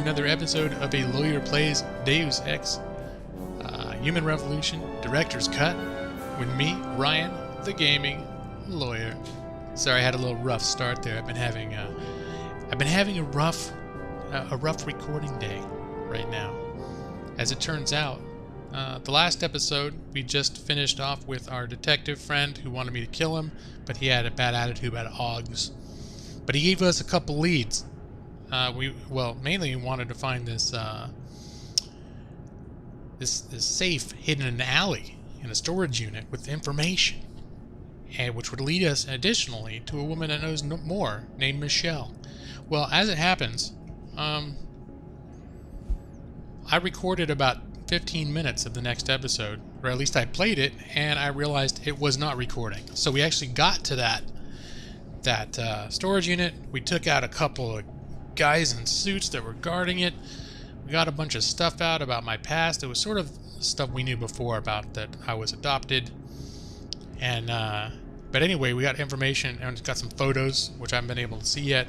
another episode of A Lawyer Plays Deus Ex Human Revolution Director's Cut with me, Ryan, the gaming lawyer. Sorry, I had a little rough start there. I've been having a rough recording day right now. As it turns out, the last episode we just finished off with our detective friend who wanted me to kill him, but he had a bad attitude about hogs. But he gave us a couple leads. Mainly we wanted to find this safe hidden in an alley in a storage unit with information, and which would lead us additionally to a woman that knows more, named Michelle. Well, as it happens, I recorded about 15 minutes of the next episode, or at least I played it, and I realized it was not recording. So we actually got to that storage unit. We took out a couple of guys in suits that were guarding it. We got a bunch of stuff out about my past. It was sort of stuff we knew before about that I was adopted. And but anyway, we got information and got some photos, which I haven't been able to see yet.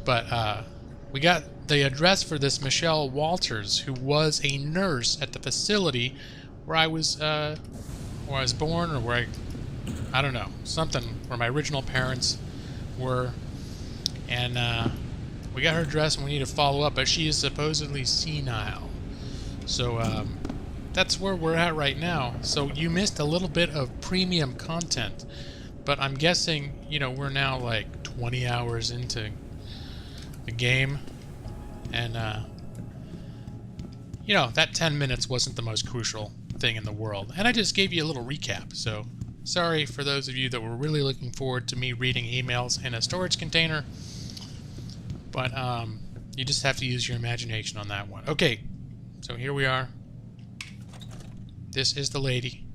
But we got the address for this Michelle Walters, who was a nurse at the facility where I was born, or where I don't know, something where my original parents were. And we got her address and we need to follow up, but she is supposedly senile. So that's where we're at right now. So you missed a little bit of premium content, but I'm guessing, we're now like 20 hours into the game, and that 10 minutes wasn't the most crucial thing in the world. And I just gave you a little recap, so sorry for those of you that were really looking forward to me reading emails in a storage container. But you just have to use your imagination on that one. Okay, so here we are. This is the lady.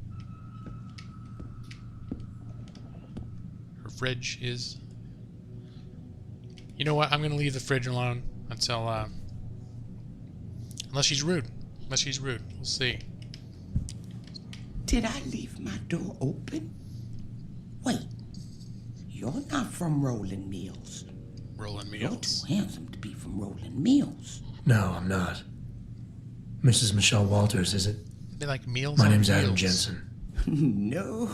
Her fridge is... You know what? I'm going to leave the fridge alone until... Unless she's rude. We'll see. Did I leave my door open? Wait. You're not from Rolling Mills. Rolling Mills. You're too handsome to be from Rolling Mills. No, I'm not. Mrs. Michelle Walters, is it? They like meals. My name's Wheels. Adam Jensen. No.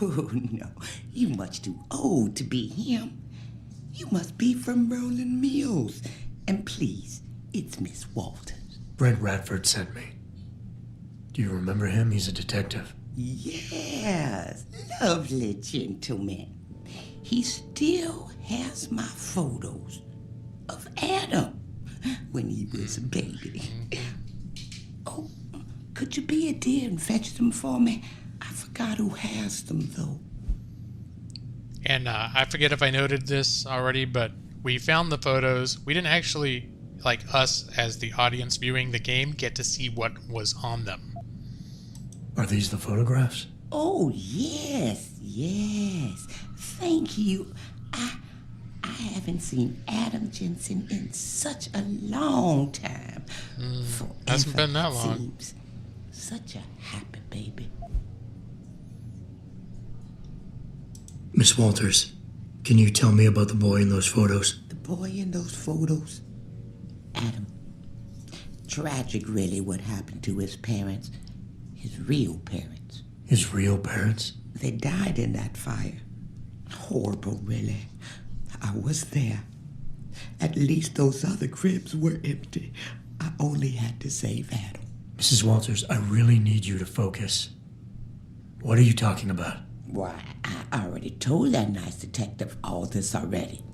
You're much too old to be him. You must be from Rolling Mills. And please, it's Miss Walters. Brent Radford sent me. Do you remember him? He's a detective. Yes, lovely gentleman. He still has my photos of Adam when he was a baby. Oh, could you be a dear and fetch them for me? I forgot who has them, though. And I forget if I noted this already, but we found the photos. We didn't actually, like us as the audience viewing the game, get to see what was on them. Are these the photographs? Oh, yes. Thank you. I haven't seen Adam Jensen in such a long time. Hasn't been that long. Seems such a happy baby. Miss Walters, can you tell me about the boy in those photos? The boy in those photos? Adam. Tragic, really, what happened to his parents. His real parents. His real parents? They died in that fire. Horrible, really. I was there. At least those other cribs were empty. I only had to save Adam. Mrs. Walters, I really need you to focus. What are you talking about? Why, I already told that nice detective all this already.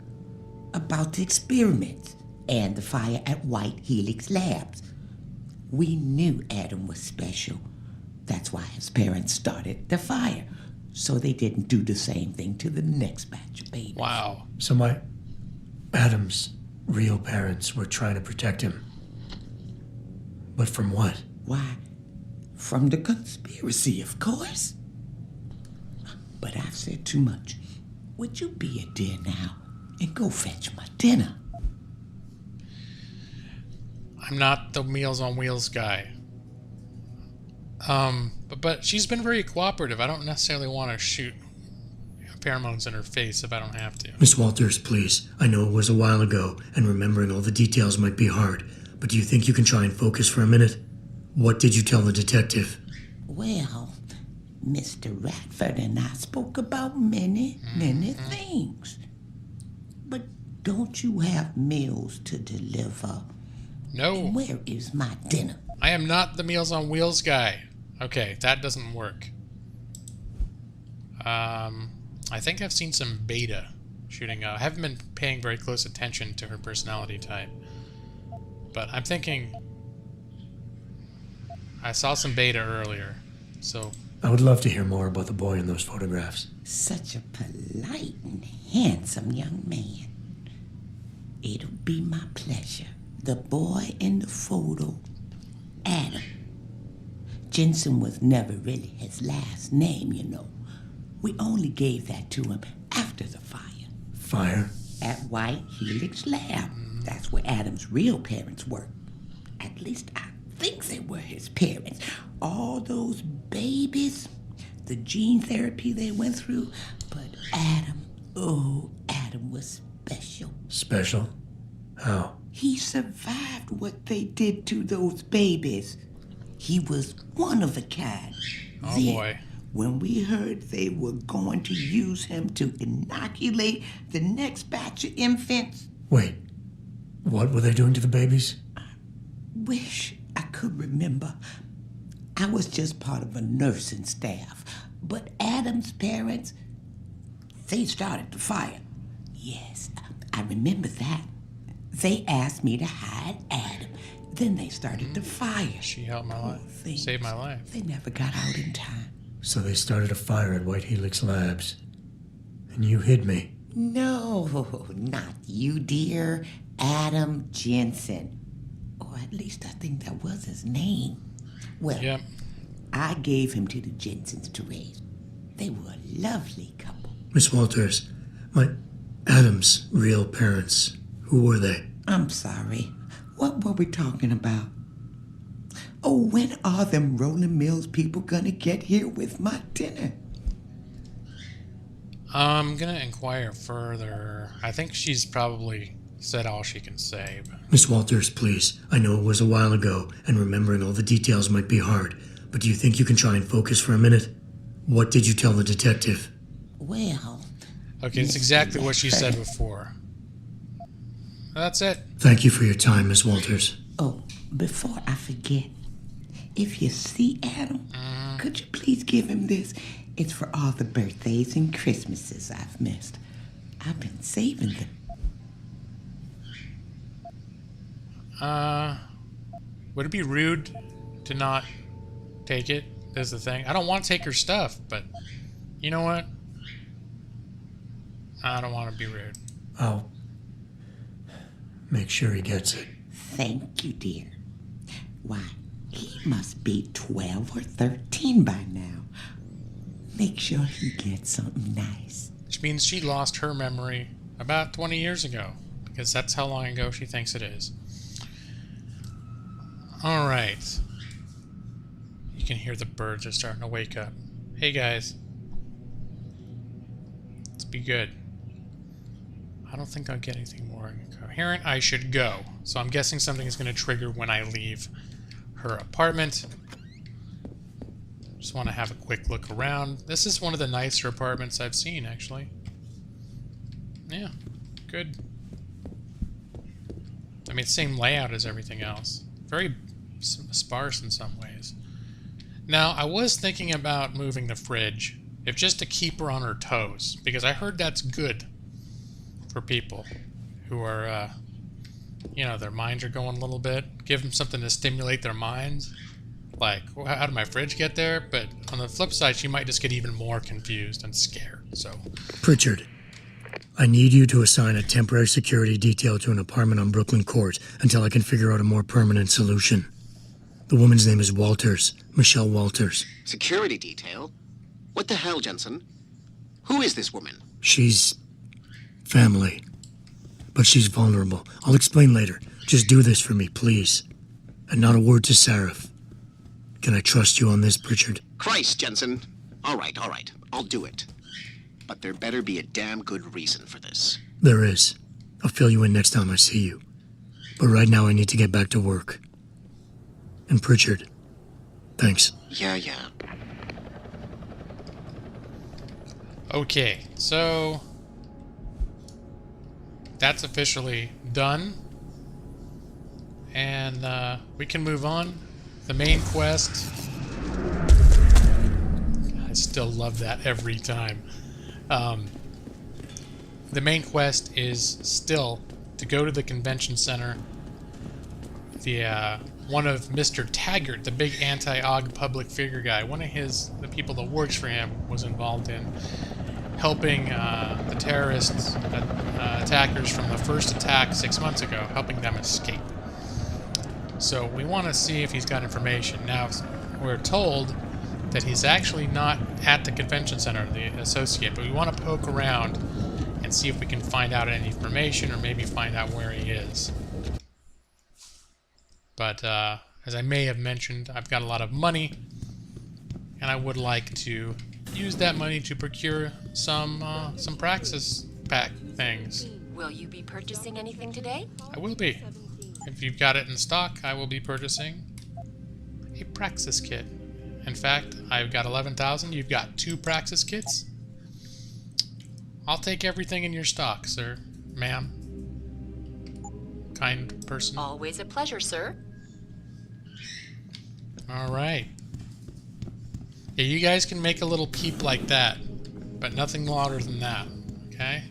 About the experiments and the fire at White Helix Labs. We knew Adam was special. That's why his parents started the fire, so they didn't do the same thing to the next batch of babies. Wow. So Adam's real parents were trying to protect him. But from what? Why, from the conspiracy, of course. But I've said too much. Would you be a dear now and go fetch my dinner? I'm not the Meals on Wheels guy. But she's been very cooperative. I don't necessarily want to shoot pheromones in her face if I don't have to. Miss Walters, please. I know it was a while ago, and remembering all the details might be hard, but do you think you can try and focus for a minute? What did you tell the detective? Well, Mr. Radford and I spoke about many things. But don't you have meals to deliver? No. And where is my dinner? I am not the Meals on Wheels guy. Okay, that doesn't work. I think I've seen some beta shooting out. I haven't been paying very close attention to her personality type. But I'm thinking... I saw some beta earlier, so... I would love to hear more about the boy in those photographs. Such a polite and handsome young man. It'll be my pleasure. The boy in the photo, Adam. Jensen was never really his last name, you know. We only gave that to him after the fire. Fire? At White Helix Lab. That's where Adam's real parents worked. At least I think they were his parents. All those babies, the gene therapy they went through. But Adam, Adam was special. Special? How? He survived what they did to those babies. He was one of a kind. Oh, Then, boy. when we heard they were going to use him to inoculate the next batch of infants, Wait, what were they doing to the babies? wish I could remember. I was just part of a nursing staff. But Adam's parents, they started the fire. Yes, I remember that. They asked me to hide Adam. Then they started the fire. She helped my life. Things. Saved my life. They never got out in time. So they started a fire at White Helix Labs. And you hid me. No, not you, dear. Adam Jensen. Or at least I think that was his name. Well, Yep. I gave him to the Jensens to raise. They were a lovely couple. Miss Walters, my Adam's real parents, who were they? I'm sorry. What were we talking about? Oh, when are them Rolling Mills people gonna get here with my dinner? I'm gonna inquire further. I think she's probably said all she can say. But... Miss Walters, please. I know it was a while ago, and remembering all the details might be hard, but do you think you can try and focus for a minute? What did you tell the detective? Well... Okay, it's exactly what she said before. That's it. Thank you for your time, Miss Walters. Oh, before I forget, if you see Adam, could you please give him this? It's for all the birthdays and Christmases I've missed. I've been saving them. Would it be rude to not take it? Is the thing. I don't want to take her stuff, but you know what? I don't want to be rude. I'll make sure he gets it. Thank you, dear. Why, he must be 12 or 13 by now. Make sure he gets something nice. Which means she lost her memory about 20 years ago, because that's how long ago she thinks it is. Alright. You can hear the birds are starting to wake up. Hey guys. Let's be good. I don't think I'll get anything more coherent. I should go. So I'm guessing something is going to trigger when I leave her apartment. Just want to have a quick look around. This is one of the nicer apartments I've seen, actually. Yeah, good. I mean, same layout as everything else. Very sparse in some ways. Now, I was thinking about moving the fridge, if just to keep her on her toes, because I heard that's good for people who are, you know, their minds are going a little bit. Give them something to stimulate their minds. Like, well, how did my fridge get there? But on the flip side, she might just get even more confused and scared, so... Pritchard, I need you to assign a temporary security detail to an apartment on Brooklyn Court until I can figure out a more permanent solution. The woman's name is Walters, Michelle Walters. Security detail? What the hell, Jensen? Who is this woman? She's... family. But she's vulnerable. I'll explain later. Just do this for me, please. And not a word to Sarif. Can I trust you on this, Pritchard? Christ, Jensen. All right. I'll do it. But there better be a damn good reason for this. There is. I'll fill you in next time I see you. But right now I need to get back to work. And Pritchard, thanks. Yeah. Okay, so that's officially done. And we can move on. The main quest. I still love that every time. The main quest is still to go to the convention center. One of Mr. Taggart, the big anti-Og public figure guy, the people that works for him, was involved in helping the terrorists, attackers from the first attack 6 months ago, helping them escape. So we want to see if he's got information. Now, we're told that he's actually not at the convention center, the associate, but we want to poke around and see if we can find out any information or maybe find out where he is. But as I may have mentioned, I've got a lot of money, and I would like to use that money to procure some Praxis pack things. Will you be purchasing anything today? I will be. If you've got it in stock, I will be purchasing a Praxis kit. In fact, I've got 11,000. You've got 2 Praxis kits. I'll take everything in your stock, sir, ma'am. Kind person. Always a pleasure, sir. All right. Yeah, you guys can make a little peep like that, but nothing louder than that, okay?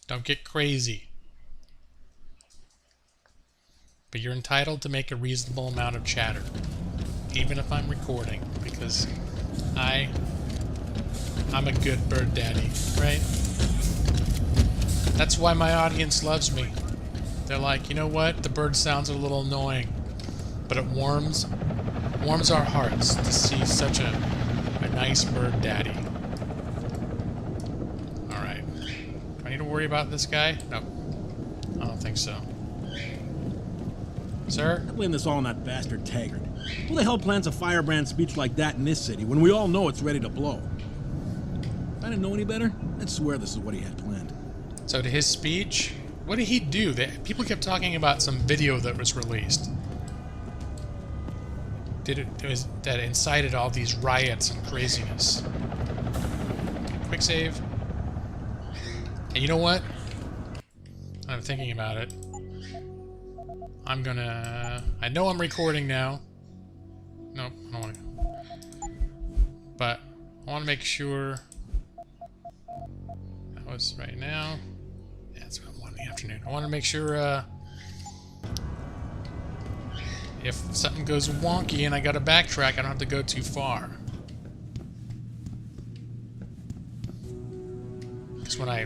Don't get crazy. But you're entitled to make a reasonable amount of chatter, even if I'm recording, because I'm a good bird daddy, right? That's why my audience loves me. They're like, you know what? The bird sounds a little annoying, but it warms our hearts to see such a nice bird daddy. All right. Do I need to worry about this guy? No, I don't think so. Sir? I blame this all on that bastard Taggart. Who the hell plans a firebrand speech like that in this city when we all know it's ready to blow? If I didn't know any better, I'd swear this is what he had planned. So to his speech, what did he do? People kept talking about some video that was released. That incited all these riots and craziness. Quick save. And you know what? I'm thinking about it. I know I'm recording now. Nope, I don't want to. But I want to make sure. That was right now. Yeah, it's about 1 in the afternoon. I want to make sure if something goes wonky and I gotta backtrack, I don't have to go too far. Because when I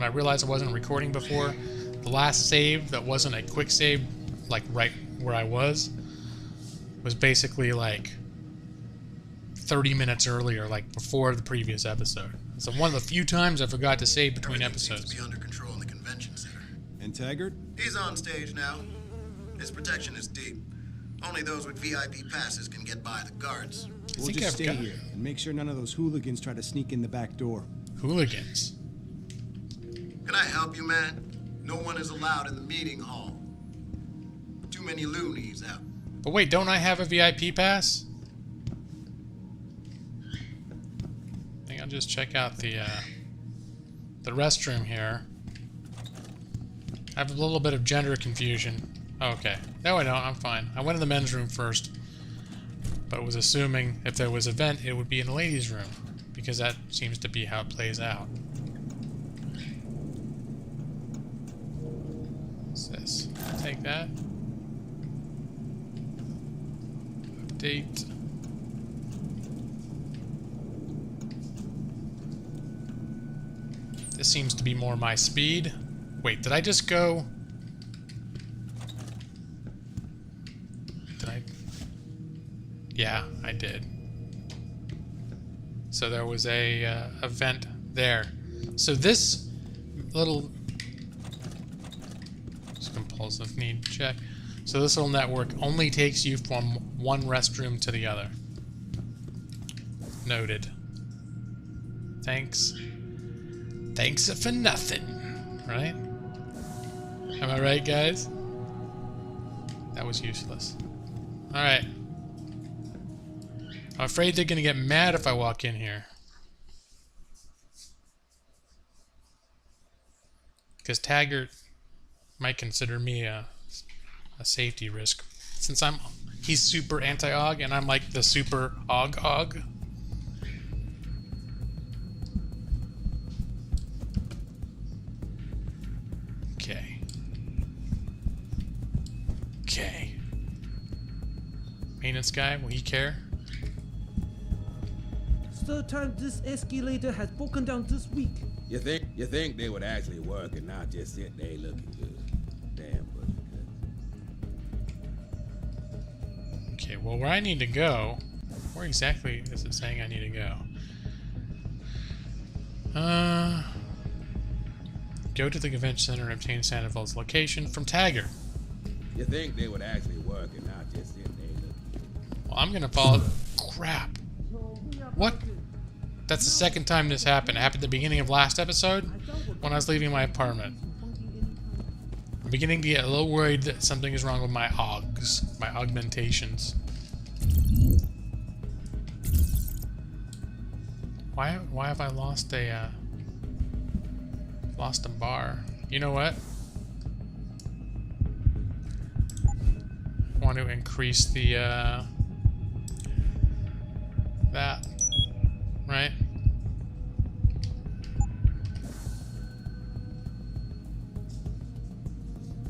realized I wasn't recording before, the last save that wasn't a quick save, like right where I was basically like 30 minutes earlier, like before the previous episode. It's one of the few times I forgot to save between episodes. Seems to be under control in the convention center. And Taggart? He's on stage now. His protection is deep. Only those with VIP passes can get by the guards. We'll just stay here and make sure none of those hooligans try to sneak in the back door. Hooligans? Can I help you, man? No one is allowed in the meeting hall. Too many loonies out. But wait, don't I have a VIP pass? I think I'll just check out the restroom here. I have a little bit of gender confusion. Oh, okay. No, I don't. I'm fine. I went in the men's room first, but was assuming if there was an event, it would be in the ladies' room, because that seems to be how it plays out. What's this? I'll take that. Update. This seems to be more my speed. Wait, did I just go? Did I? Yeah, I did. So there was a event there. So this little compulsive need check. So this little network only takes you from one restroom to the other. Noted. Thanks. Thanks for nothing, right? Am I right, guys? That was useless. Alright. I'm afraid they're gonna get mad if I walk in here. Because Taggart might consider me a safety risk. Since he's super anti-Og and I'm like the super Og. Okay. Maintenance guy, will he care? Third time this escalator has broken down this week. You think they would actually work and not just sit there looking good? Damn good. Okay, well where I need to go, where exactly is it saying I need to go? Go to the convention center and obtain Sandoval's location from Taggart. You think they would actually work and not just sit there looking good? Well, I'm gonna follow. Crap. What? That's the second time this happened. It happened at the beginning of last episode when I was leaving my apartment. I'm beginning to get a little worried that something is wrong with my OGs, my augmentations. Why have I lost a bar? You know what? I want to increase the that, right?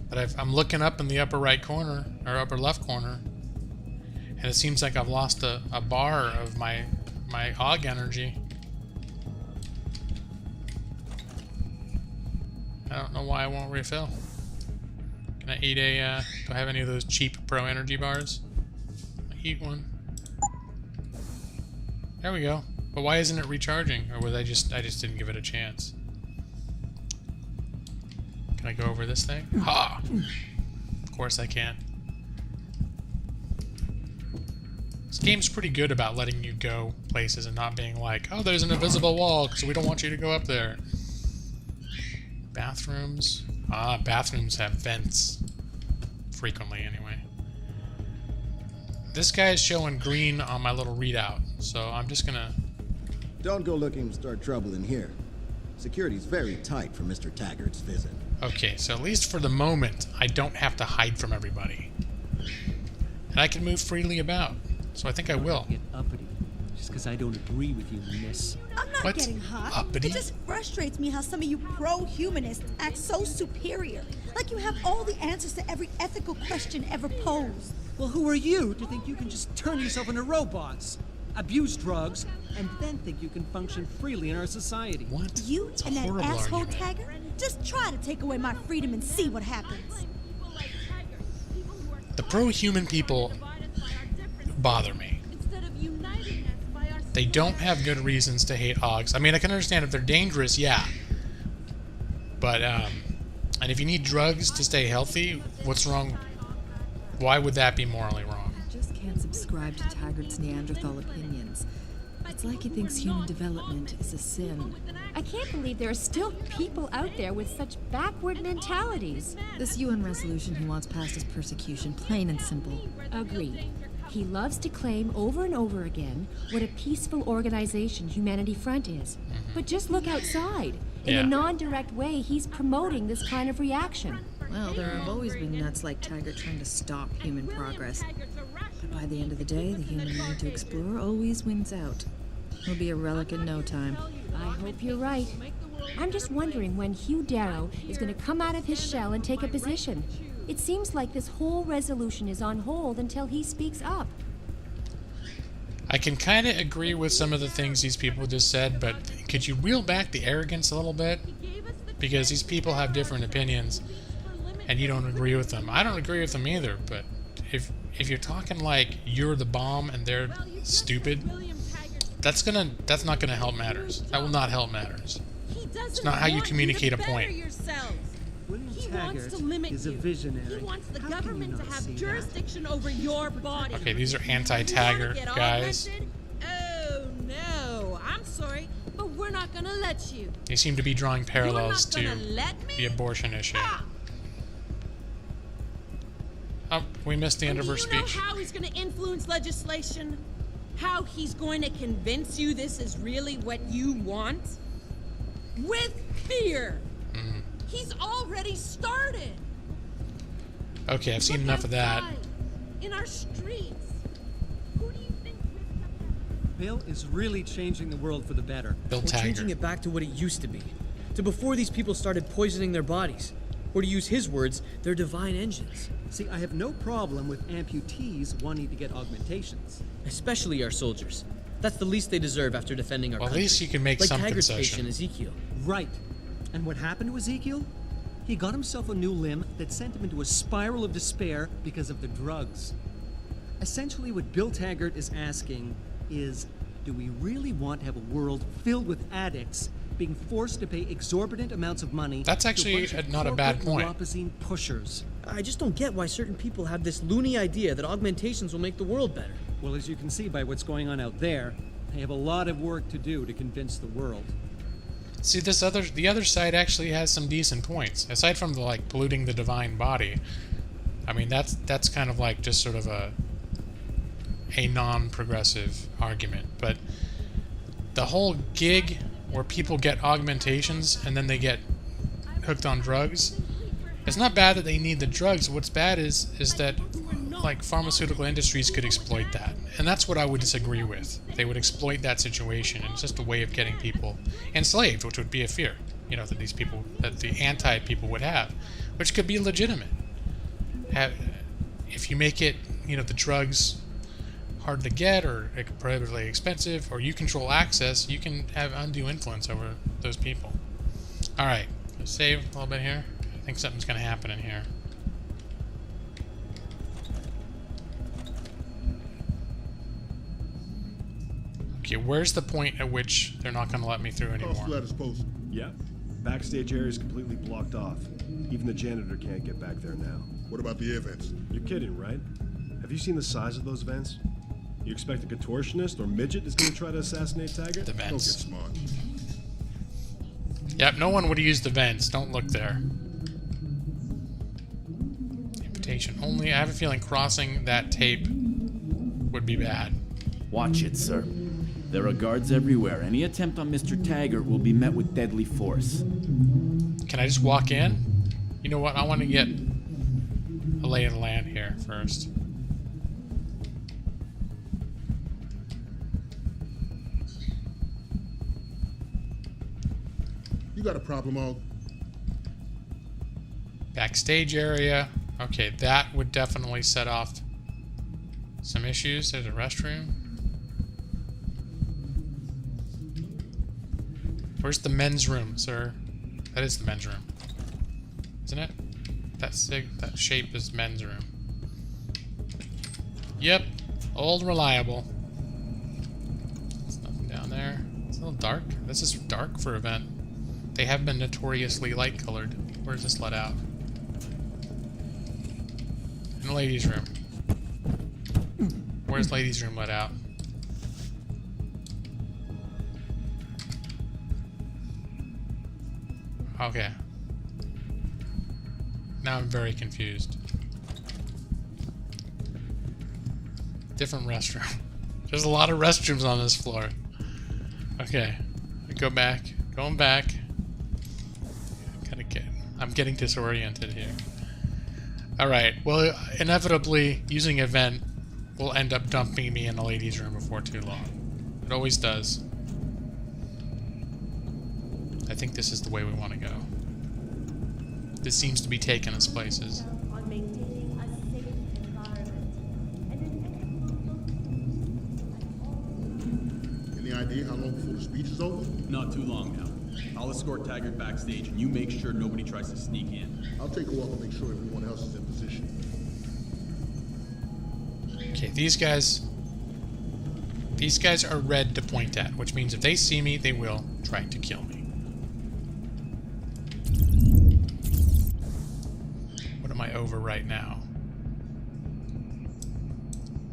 But I'm looking up in the upper right corner, or upper left corner, and it seems like I've lost a bar of my Og energy. I don't know why I won't refill. Can I eat a, do I have any of those cheap Pro Energy bars? I'll eat one. There we go. But why isn't it recharging? Or was I just didn't give it a chance. Can I go over this thing? Ha! Of course I can. This game's pretty good about letting you go places and not being like, oh, there's an invisible wall, so we don't want you to go up there. Bathrooms. Ah, bathrooms have vents. Frequently, anyway. This guy is showing green on my little readout, so I'm just gonna... Don't go looking to start trouble in here. Security's very tight for Mr. Taggart's visit. Okay, so at least for the moment, I don't have to hide from everybody. And I can move freely about. So I think I will. Get uppity, just because I don't agree with you, miss. I'm not What? getting hot. Uppity? It just frustrates me how some of you pro-humanists act so superior. Like you have all the answers to every ethical question ever posed. Well, who are you to think you can just turn yourself into robots, abuse drugs, and then think you can function freely in our society? What? You It's a and that horrible asshole argument. Taggart, just try to take away my freedom and see what happens. The pro-human people bother me. They don't have good reasons to hate Ogs. I mean, I can understand if they're dangerous, yeah. But, and if you need drugs to stay healthy, what's wrong? Why would that be morally wrong? I just can't subscribe to Taggart's Neanderthal opinions. It's like he thinks human development is a sin. I can't believe there are still people out there with such backward mentalities. This UN resolution he wants passed is persecution, plain and simple. Agreed. He loves to claim over and over again what a peaceful organization Humanity Front is. But just look outside. In Yeah. a non-direct way, he's promoting this kind of reaction. Well, there have always been nuts like Taggart trying to stop human progress. But by the end of the day, the human need to explore always wins out. He'll be a relic in no time. I hope you're right. I'm just wondering when Hugh Darrow is going to come out of his shell and take a position. It seems like this whole resolution is on hold until he speaks up. I can kind of agree with some of the things these people just said, but could you reel back the arrogance a little bit? Because these people have different opinions, and you don't agree with them. I don't agree with them either, but if you're talking like you're the bomb and they're stupid, that's not gonna help matters. That will not help matters. It's not how you communicate a point. William Taggart is a visionary. He wants the How can you government to not have see jurisdiction over your body. Okay, these are anti-Taggart You wanna get guys. augmented? Oh no, I'm sorry, but we're not gonna let you. They seem to be drawing parallels You're to not gonna let me? the abortion issue. Ah! Oh, we missed the end of her Do you know speech. how he's going to influence legislation? How he's going to convince you this is really what you want? With fear. He's already started. Okay, I've seen enough of that. In our streets. Who do you think? Bill is really changing the world for the better. Bill We're changing Taggart. it back to what it used to be. To before these people started poisoning their bodies. Or to use his words, their divine engines. See, I have no problem with amputees wanting to get augmentations. Especially our soldiers. That's the least they deserve after defending our Well, at country. least you can make like some Taggart's concession. patient Ezekiel. Right. And what happened to Ezekiel? He got himself a new limb that sent him into a spiral of despair because of the drugs. Essentially, what Bill Taggart is asking is, do we really want to have a world filled with addicts being forced to pay exorbitant amounts of money? That's to actually bunch of not a bad corporate point. neuropozyne pushers? I just don't get why certain people have this loony idea that augmentations will make the world better. Well, as you can see by what's going on out there, they have a lot of work to do to convince the world. See, the other side actually has some decent points. Aside from the like polluting the divine body, I mean that's kind of like just sort of a non-progressive argument. But the whole gig where people get augmentations and then they get hooked on drugs, it's not bad that they need the drugs. What's bad is that like pharmaceutical industries could exploit that, and that's what I would disagree with. They would exploit that situation, and it's just a way of getting people enslaved, which would be a fear, you know, that these people, that the anti-people would have, which could be legitimate. If you make it, you know, the drugs hard to get or prohibitively expensive, or you control access, you can have undue influence over those people. All right, let's save a little bit here. I think something's going to happen in here. Okay, where's the point at which they're not going to let me through anymore? Letter's posted. Yeah. Backstage area is completely blocked off. Even the janitor can't get back there now. What about the air vents? You're kidding, right? Have you seen the size of those vents? You expect a contortionist or midget is going to try to assassinate Taggart? The vents. Don't get smart. Yep, no one would use the vents. Don't look there. Invitation only. I have a feeling crossing that tape would be bad. Watch it, sir. There are guards everywhere. Any attempt on Mr. Taggart will be met with deadly force. Can I just walk in? You know what? I want to get a lay of the land here first. You got a problem, Og? Backstage area. Okay, that would definitely set off some issues. There's a restroom. Where's the men's room, sir? That is the men's room, isn't it? That shape is men's room. Yep, old reliable. There's nothing down there. It's a little dark. This is dark for a vent. They have been notoriously light-colored. Where's this let out? In the ladies' room. Where's ladies' room let out? Okay. Now I'm very confused. Different restroom. There's a lot of restrooms on this floor. Okay. Go back. Going back. I'm getting disoriented here. Alright, well, inevitably, using a vent will end up dumping me in the ladies' room before too long. It always does. I think this is the way we want to go. This seems to be taking us places. Any idea how long before the speech is over? Not too long now. I'll escort Taggart backstage, and you make sure nobody tries to sneak in. I'll take a walk and make sure everyone else is in position. Okay, these guys are red to point at, which means if they see me, they will try to kill me. What am I over right now?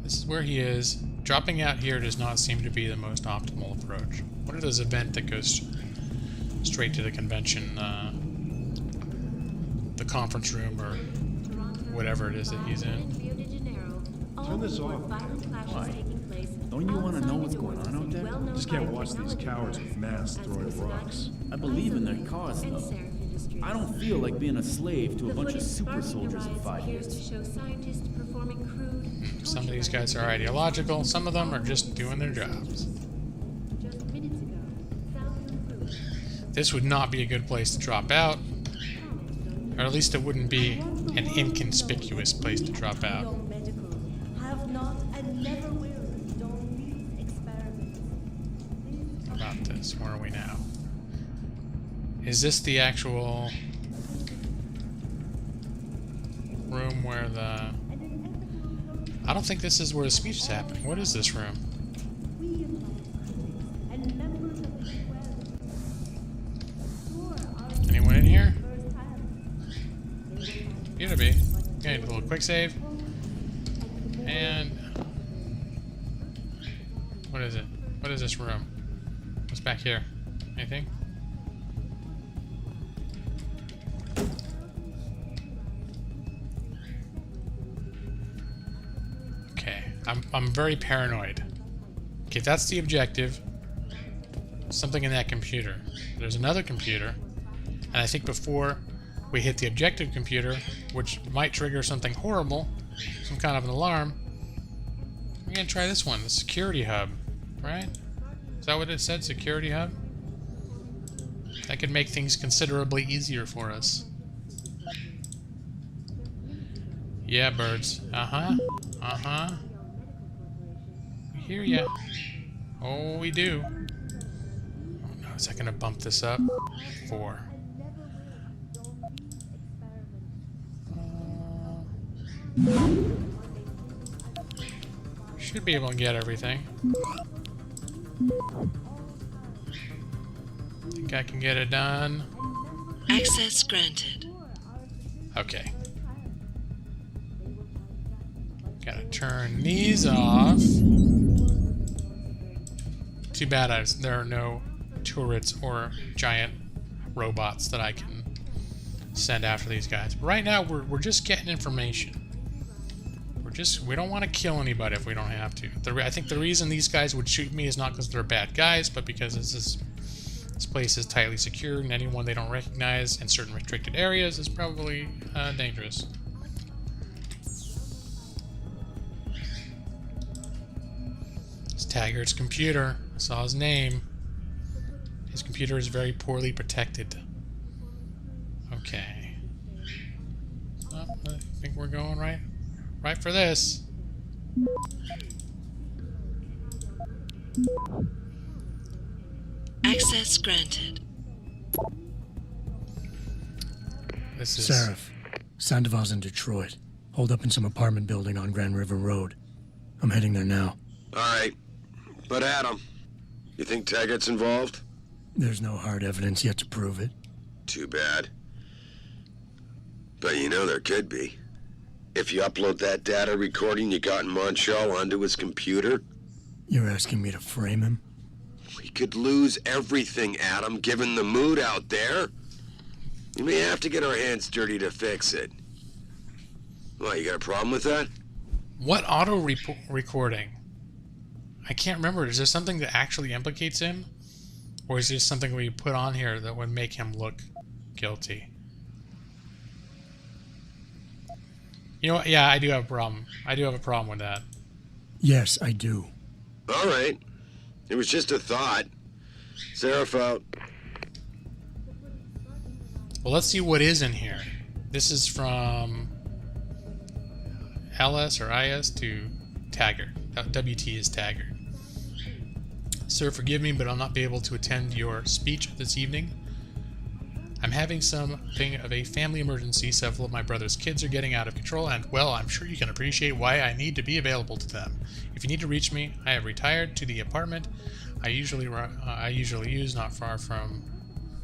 This is where he is. Dropping out here does not seem to be the most optimal approach. What if there's an event that goes straight to the convention, the conference room, or whatever it is that he's in. Turn this off. Why? Don't you want to know what's going on out there? Just can't watch these cowards with masks throwing rocks. I believe in their cause, though. I don't feel like being a slave to a bunch of super soldiers in 5 years. Some of these guys are ideological, some of them are just doing their jobs. This would not be a good place to drop out. Or at least it wouldn't be an inconspicuous place to drop out. How about this? Where are we now? Is this the actual room where the... I don't think this is where the speech is happening. What is this room? Anyone in here? Appear to be. Okay, a little quick save. And... what is it? What is this room? What's back here? Anything? I'm very paranoid. Okay, that's the objective. Something in that computer. There's another computer. And I think before we hit the objective computer, which might trigger something horrible, some kind of an alarm, we're gonna try this one, the security hub, right? Is that what it said, security hub? That could make things considerably easier for us. Yeah, birds. Uh-huh. Uh-huh. We hear ya. Oh, we do. Oh no, is that gonna bump this up? 4. Should be able to get everything. Think I can get it done. Access granted. Okay. Gotta turn these off. Too bad there are no turrets or giant robots that I can send after these guys. But right now, we're just getting information. We don't want to kill anybody if we don't have to. I think the reason these guys would shoot me is not because they're bad guys, but because this place is tightly secured, and anyone they don't recognize in certain restricted areas is probably dangerous. It's Taggart's computer. I saw his name. His computer is very poorly protected. Okay. Well, I think we're going right for this. Access granted. This is Seraph. Sandoval's in Detroit. Holed up in some apartment building on Grand River Road. I'm heading there now. All right. But Adam, you think Taggart's involved? There's no hard evidence yet to prove it. Too bad. But you know there could be. If you upload that data recording you got in Montreal onto his computer... You're asking me to frame him? We could lose everything, Adam, given the mood out there. You may have to get our hands dirty to fix it. Well, you got a problem with that? What recording? I can't remember. Is there something that actually implicates him? Or is there something we put on here that would make him look guilty? You know what? Yeah, I do have a problem. I do have a problem with that. Yes, I do. All right. It was just a thought. Seraph out. Well, let's see what is in here. This is from LS or IS to Taggart. WT is Taggart. Sir, forgive me, but I'll not be able to attend your speech this evening. I'm having something of a family emergency. Several of my brother's kids are getting out of control, and, well, I'm sure you can appreciate why I need to be available to them. If you need to reach me, I have retired to the apartment I usually use, not far from...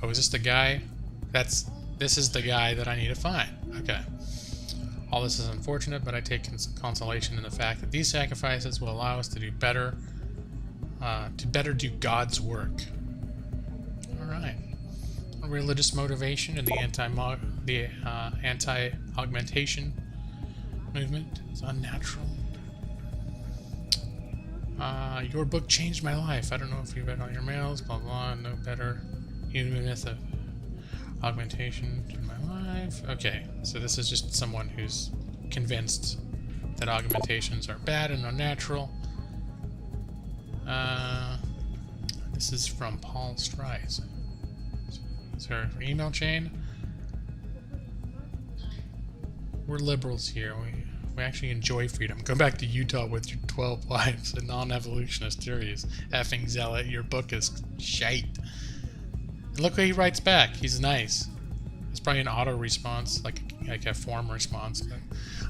Oh, is this the guy? This is the guy that I need to find. Okay. All this is unfortunate, but I take consolation in the fact that these sacrifices will allow us to do better, do God's work. All right. Religious motivation and the anti-augmentation movement is unnatural. Your book changed my life. I don't know if you read all your mails, blah blah, no better human myth of augmentation in my life. Okay, so this is just someone who's convinced that augmentations are bad and unnatural. This is from Paul Strice. Is her email chain? We're liberals here. We actually enjoy freedom. Go back to Utah with your 12 wives and non-evolutionist theories. Effing zealot, your book is shite. And look what he writes back. He's nice. It's probably an auto response, like a form response. But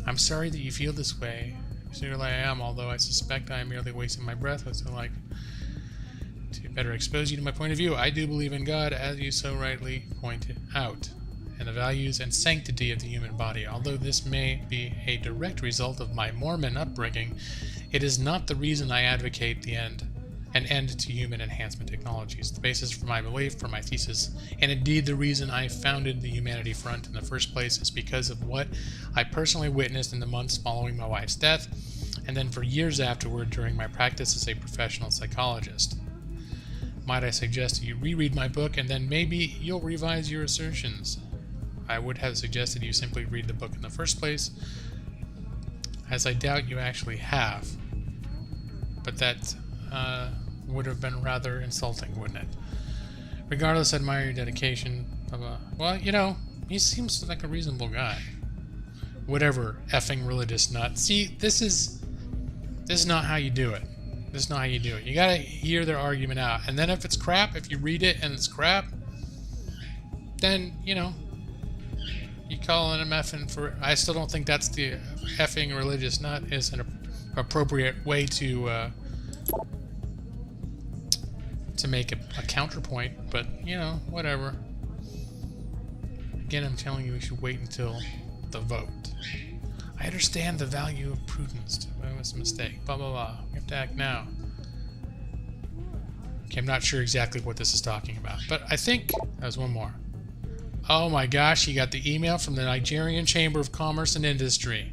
I'm sorry that you feel this way. Sincerely I am, although I suspect I am merely wasting my breath. I would still like to better expose you to my point of view. I do believe in God, as you so rightly pointed out, and the values and sanctity of the human body. Although this may be a direct result of my Mormon upbringing, it is not the reason I advocate an end to human enhancement technologies. The basis for my belief, for my thesis, and indeed the reason I founded the Humanity Front in the first place is because of what I personally witnessed in the months following my wife's death, and then for years afterward during my practice as a professional psychologist. Might I suggest that you reread my book and then maybe you'll revise your assertions? I would have suggested you simply read the book in the first place, as I doubt you actually have. But that would have been rather insulting, wouldn't it? Regardless, I admire your dedication. Well, you know, he seems like a reasonable guy. Whatever, effing religious nut. See, this is not how you do it. This is not how you do it. You gotta hear their argument out. And then if it's crap, if you read it and it's crap, then, you know, you call it an effing for... I still don't think that's the effing religious nut is an appropriate way to make a counterpoint, but, you know, whatever. Again, I'm telling you, we should wait until the vote. I understand the value of prudence. It was a mistake. Blah, blah, blah. We have to act now. Okay, I'm not sure exactly what this is talking about, but I think there's one more. Oh my gosh, you got the email from the Nigerian Chamber of Commerce and Industry.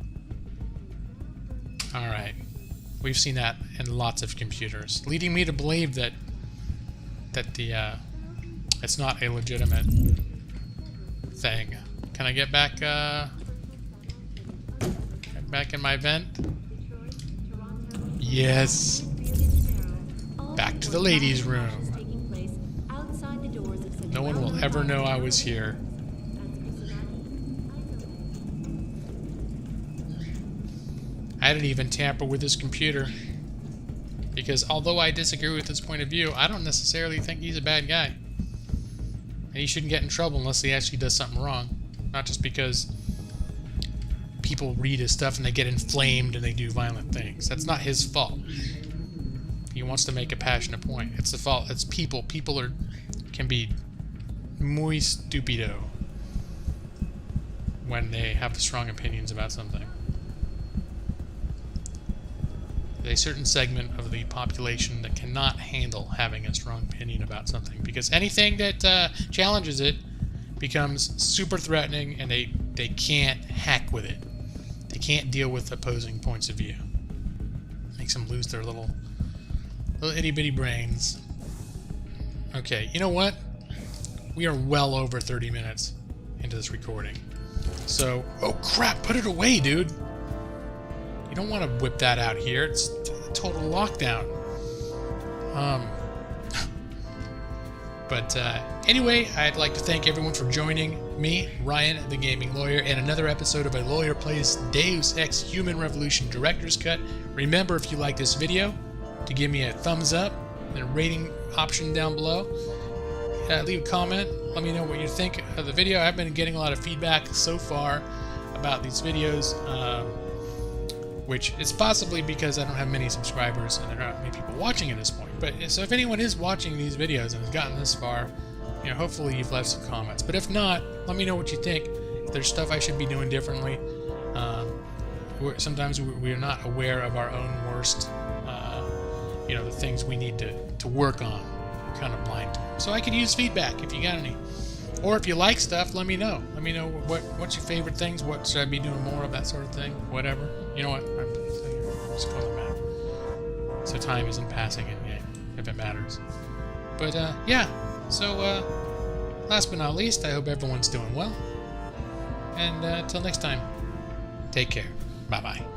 Alright. We've seen that in lots of computers, leading me to believe that it's not a legitimate thing. Can I get back back in my vent? Yes. Back to the ladies' room. No one will ever know I was here. I didn't even tamper with his computer. Because although I disagree with his point of view, I don't necessarily think he's a bad guy. And he shouldn't get in trouble unless he actually does something wrong. Not just because people read his stuff and they get inflamed and they do violent things. That's not his fault. He wants to make a passionate point. It's the fault. It's people. People can be muy stupido when they have strong opinions about something. There's a certain segment of the population that cannot handle having a strong opinion about something, because anything that challenges it becomes super threatening, and they can't hack with it. They can't deal with opposing points of view. Makes them lose their little itty-bitty brains. Okay, you know what? We are well over 30 minutes into this recording. So, oh crap, put it away, dude! You don't want to whip that out here. It's a total lockdown. But anyway, I'd like to thank everyone for joining me, Ryan, the Gaming Lawyer, in another episode of A Lawyer Plays Deus Ex Human Revolution Director's Cut. Remember, if you like this video, to give me a thumbs up and a rating option down below. Leave a comment. Let me know what you think of the video. I've been getting a lot of feedback so far about these videos. Which is possibly because I don't have many subscribers and there aren't many people watching at this point. But so if anyone is watching these videos and has gotten this far, you know, hopefully you've left some comments. But if not, let me know what you think. If there's stuff I should be doing differently. Sometimes we're not aware of our own worst, you know, the things we need to work on. We're kind of blind to them. So I could use feedback if you got any. Or if you like stuff, let me know. Let me know what's your favorite things. What should I be doing more of, that sort of thing. Whatever. You know what? I'm just calling them out. So time isn't passing in game, if it matters. But yeah. So last but not least, I hope everyone's doing well. And until next time, take care. Bye-bye.